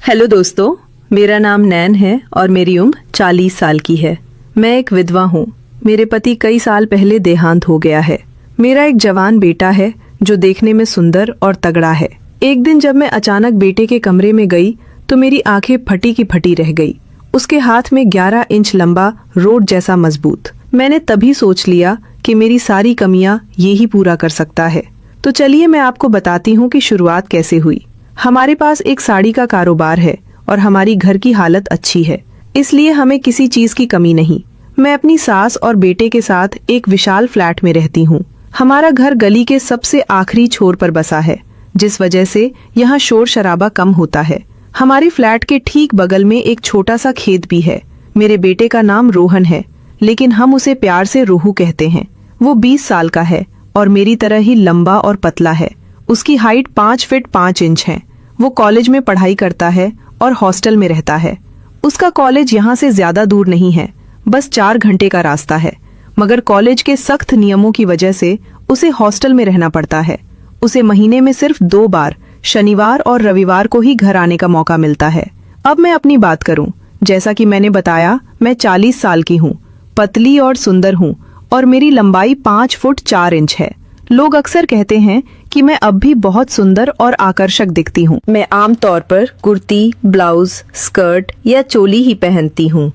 Hello दोस्तों, मेरा नाम नैन है और मेरी उम्र 40 साल की है। मैं एक विधवा हूँ। मेरे पति कई साल पहले देहांत हो गया है। मेरा एक जवान बेटा है जो देखने में सुंदर और तगड़ा है। एक दिन जब मैं अचानक बेटे के कमरे में गई तो मेरी आंखें फटी की फटी रह गई। उसके हाथ में 11 इंच लंबा रोड जैसा मजबूत। मैंने तभी सोच लिया कि मेरी सारी कमियां ये ही पूरा कर सकता है। तो चलिए मैं आपको बताती हूँ कि शुरुआत कैसे हुई। हमारे पास एक साड़ी का कारोबार है और हमारी घर की हालत अच्छी है, इसलिए हमें किसी चीज की कमी नहीं। मैं अपनी सास और बेटे के साथ एक विशाल फ्लैट में रहती हूँ। हमारा घर गली के सबसे आखिरी छोर पर बसा है, जिस वजह से यहाँ शोर शराबा कम होता है। हमारे फ्लैट के ठीक बगल में एक छोटा सा खेत भी है। मेरे बेटे का नाम रोहन है, लेकिन हम उसे प्यार से रोहू कहते हैं। वो 20 साल का है और मेरी तरह ही लंबा और पतला है। उसकी हाइट 5 फीट 5 इंच है। वो कॉलेज में पढ़ाई करता है और हॉस्टल में रहता है। उसका कॉलेज यहाँ से ज्यादा दूर नहीं है, बस 4 घंटे का रास्ता है। मगर कॉलेज के सख्त नियमों की वजह से उसे हॉस्टल में रहना पड़ता है। उसे महीने में सिर्फ 2 बार, शनिवार और रविवार को ही घर आने का मौका मिलता है। अब मैं अपनी बात करूं, जैसा कि मैंने बताया, मैं 40 साल की हूँ, पतली और सुंदर हूँ और मेरी लंबाई 5 फुट 4 इंच है। लोग अक्सर कहते हैं कि मैं अब भी बहुत सुंदर और आकर्षक दिखती हूँ। मैं आमतौर पर कुर्ती, ब्लाउज, स्कर्ट या चोली ही पहनती हूँ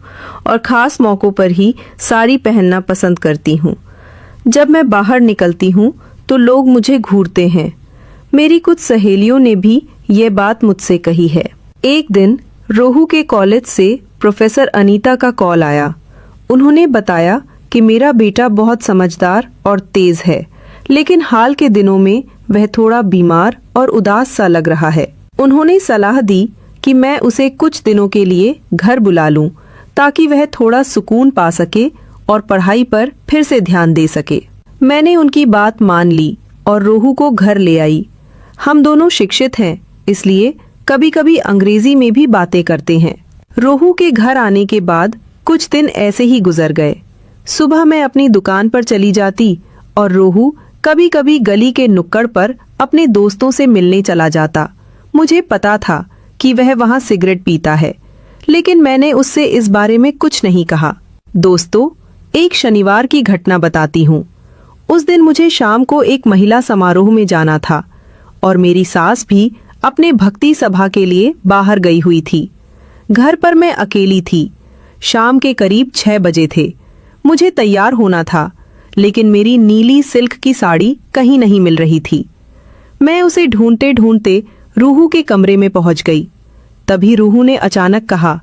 और खास मौकों पर ही साड़ी पहनना पसंद करती हूँ। जब मैं बाहर निकलती हूँ तो लोग मुझे घूरते हैं। मेरी कुछ सहेलियों ने भी ये बात मुझसे कही है। एक दिन रोहू के कॉलेज से प्रोफेसर अनीता का कॉल आया। उन्होंने बताया कि मेरा बेटा बहुत समझदार और तेज है, लेकिन हाल के दिनों में वह थोड़ा बीमार और उदास सा लग रहा है। उन्होंने सलाह दी कि मैं उसे कुछ दिनों के लिए घर बुला लूं, ताकि वह थोड़ा सुकून पा सके और पढ़ाई पर फिर से ध्यान दे सके। मैंने उनकी बात मान ली और रोहू को घर ले आई। हम दोनों शिक्षित हैं, इसलिए कभी कभी अंग्रेजी में भी बातें करते हैं। रोहू के घर आने के बाद कुछ दिन ऐसे ही गुजर गए। सुबह मैं अपनी दुकान पर चली जाती और रोहू कभी कभी गली के नुक्कड़ पर अपने दोस्तों से मिलने चला जाता। मुझे पता था कि वह वहां सिगरेट पीता है, लेकिन मैंने उससे इस बारे में कुछ नहीं कहा। दोस्तों, एक शनिवार की घटना बताती हूँ। उस दिन मुझे शाम को एक महिला समारोह में जाना था और मेरी सास भी अपने भक्ति सभा के लिए बाहर गई हुई थी। घर पर मैं अकेली थी। शाम के करीब 6 बजे थे। मुझे तैयार होना था, लेकिन मेरी नीली सिल्क की साड़ी कहीं नहीं मिल रही थी। मैं उसे ढूंढते ढूंढते रूहू के कमरे में पहुंच गई। तभी रूहू ने अचानक कहा,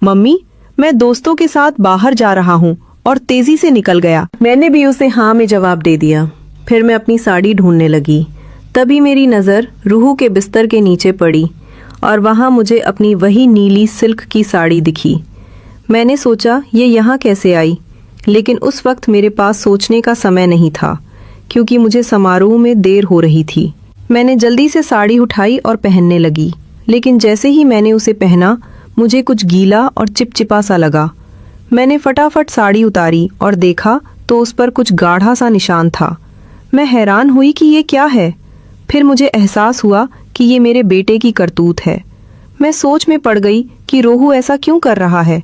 मम्मी, मैं दोस्तों के साथ बाहर जा रहा हूँ, और तेजी से निकल गया। मैंने भी उसे हाँ में जवाब दे दिया। फिर मैं अपनी साड़ी ढूंढने लगी। तभी मेरी नज़र रूहू के बिस्तर के नीचे पड़ी और वहाँ मुझे अपनी वही नीली सिल्क की साड़ी दिखी। मैंने सोचा ये यहाँ कैसे आई, लेकिन उस वक्त मेरे पास सोचने का समय नहीं था, क्योंकि मुझे समारोह में देर हो रही थी। मैंने जल्दी से साड़ी उठाई और पहनने लगी, लेकिन जैसे ही मैंने उसे पहना मुझे कुछ गीला और चिपचिपा सा लगा। मैंने फटाफट साड़ी उतारी और देखा तो उस पर कुछ गाढ़ा सा निशान था। मैं हैरान हुई कि ये क्या है। फिर मुझे एहसास हुआ कि ये मेरे बेटे की करतूत है। मैं सोच में पड़ गई कि रोहू ऐसा क्यों कर रहा है,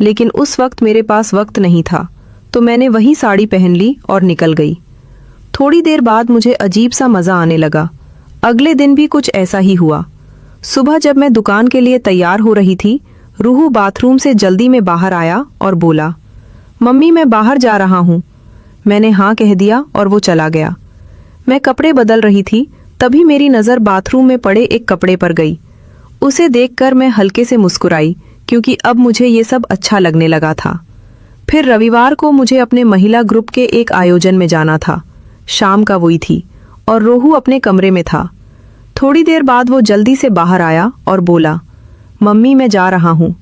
लेकिन उस वक्त मेरे पास वक्त नहीं था, तो मैंने वही साड़ी पहन ली और निकल गई। थोड़ी देर बाद मुझे अजीब सा मजा आने लगा। अगले दिन भी कुछ ऐसा ही हुआ। सुबह जब मैं दुकान के लिए तैयार हो रही थी, रूहू बाथरूम से जल्दी में बाहर आया और बोला, मम्मी, मैं बाहर जा रहा हूँ। मैंने हाँ कह दिया और वो चला गया। मैं कपड़े बदल रही थी, तभी मेरी नज़र बाथरूम में पड़े एक कपड़े पर गई। उसे देखकर मैं हल्के से मुस्कुराई, क्योंकि अब मुझे ये सब अच्छा लगने लगा था। फिर रविवार को मुझे अपने महिला ग्रुप के एक आयोजन में जाना था। शाम का वही थी और रोहू अपने कमरे में था। थोड़ी देर बाद वो जल्दी से बाहर आया और बोला, मम्मी, मैं जा रहा हूँ।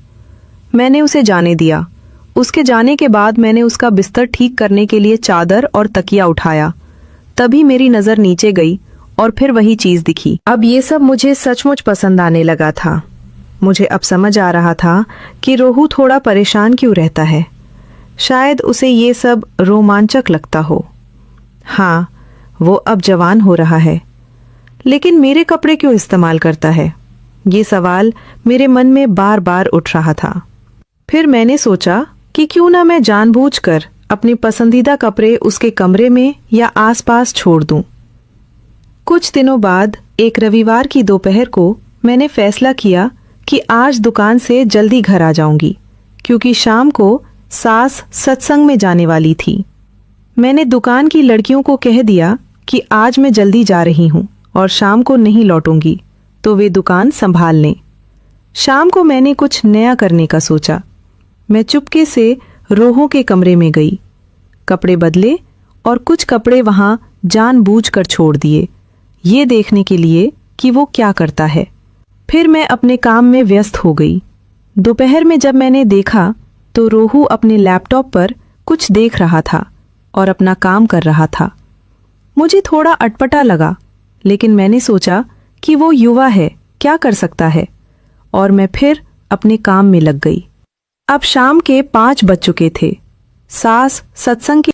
मैंने उसे जाने दिया। उसके जाने के बाद मैंने उसका बिस्तर ठीक करने के लिए चादर और तकिया उठाया। तभी मेरी नज़र नीचे गई और फिर वही चीज़ दिखी। अब ये सब मुझे सचमुच पसंद आने लगा था। मुझे अब समझ आ रहा था कि रोहू थोड़ा परेशान क्यों रहता है। शायद उसे ये सब रोमांचक लगता हो। हाँ, वो अब जवान हो रहा है, लेकिन मेरे कपड़े क्यों इस्तेमाल करता है? ये सवाल मेरे मन में बार बार उठ रहा था। फिर मैंने सोचा कि क्यों ना मैं जानबूझकर अपने पसंदीदा कपड़े उसके कमरे में या आसपास छोड़ दूं। कुछ दिनों बाद एक रविवार की दोपहर को मैंने फैसला किया कि आज दुकान से जल्दी घर आ जाऊंगी, क्योंकि शाम को सास सत्संग में जाने वाली थी। मैंने दुकान की लड़कियों को कह दिया कि आज मैं जल्दी जा रही हूं और शाम को नहीं लौटूंगी, तो वे दुकान संभाल लें। शाम को मैंने कुछ नया करने का सोचा। मैं चुपके से रोहू के कमरे में गई, कपड़े बदले और कुछ कपड़े वहां जानबूझकर छोड़ दिए, ये देखने के लिए कि वो क्या करता है। फिर मैं अपने काम में व्यस्त हो गई। दोपहर में जब मैंने देखा तो रोहू अपने लैपटॉप पर कुछ देख रहा था और अपना काम कर रहा था। मुझे थोड़ा अटपटा लगा, लेकिन मैंने सोचा कि वो युवा है, क्या कर सकता है, और मैं फिर अपने काम में लग गई। अब शाम के 5 बज चुके थे। सास सत्संग के